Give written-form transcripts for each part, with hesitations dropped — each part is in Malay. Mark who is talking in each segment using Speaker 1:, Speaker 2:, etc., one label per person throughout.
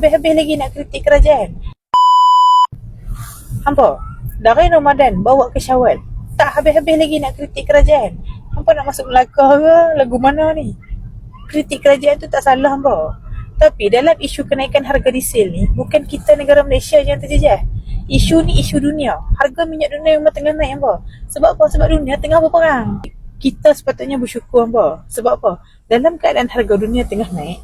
Speaker 1: habis-habis lagi nak kritik kerajaan. Hampa, dari Ramadan bawa ke Syawal, tak habis-habis lagi nak kritik kerajaan. Hampa nak masuk Melaka ke? Lagu mana ni? Kritik kerajaan tu tak salah hampa. Tapi dalam isu kenaikan harga diesel ni, bukan kita negara Malaysia yang terjejas. Isu ni isu dunia. Harga minyak dunia memang tengah naik hampa. Sebab apa? Sebab dunia tengah berperang. Kita sepatutnya bersyukur hampa. Sebab apa? Dalam keadaan harga dunia tengah naik,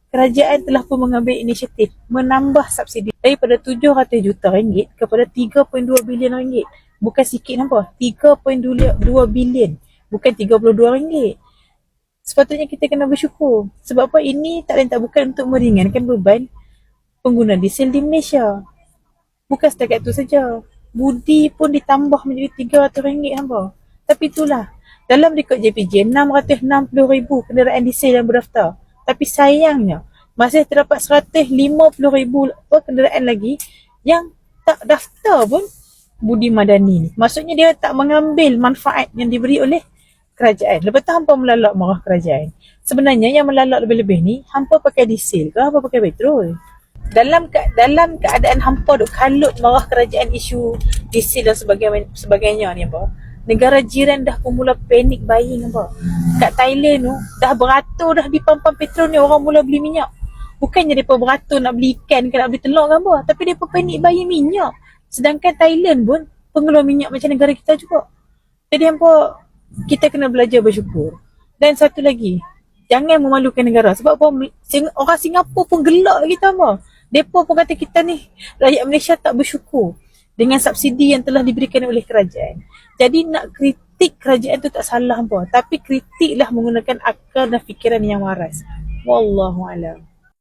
Speaker 1: kerajaan telah pun mengambil inisiatif menambah subsidi daripada 700 juta ringgit kepada 3.2 bilion ringgit. Bukan sikit nampak, 3.2 bilion, bukan 32 ringgit. Sepatutnya kita kena bersyukur. Sebab apa? Ini tak lain tak bukan untuk meringankan beban pengguna diesel di Malaysia. Bukan setakat itu saja, budi pun ditambah menjadi 300 ringgit nampak. Tapi itulah, dalam rekod JPJ 660,000 kenderaan diesel yang berdaftar. Tapi sayangnya masih terdapat 150,000 kenderaan lagi yang tak daftar pun budi madani ni. Maksudnya dia tak mengambil manfaat yang diberi oleh kerajaan. Lepas tu hampa melalak marah kerajaan. Sebenarnya yang melalak lebih-lebih ni, hampa pakai diesel ke hampa pakai petrol? Dalam keadaan hampa duk kalut marah kerajaan isu diesel dan sebagainya ni hampa, negara jiran dah pun mula panik buying hampa. Kat Thailand tu dah beratur dah di pam-pam petrol ni orang mula beli minyak. Bukannya mereka beratur nak beli ikan ke nak beli telur ke apa, tapi mereka panik buying minyak. Sedangkan Thailand pun pengeluar minyak macam negara kita juga. Jadi hampa, kita kena belajar bersyukur. Dan satu lagi, jangan memalukan negara. Sebab apa? Orang Singapura pun gelak kita hampa. Mereka pun kata kita ni rakyat Malaysia tak bersyukur dengan subsidi yang telah diberikan oleh kerajaan. Jadi nak kritik kerajaan tu tak salah hampa, tapi kritiklah menggunakan akal dan fikiran yang waras. Wallahualam.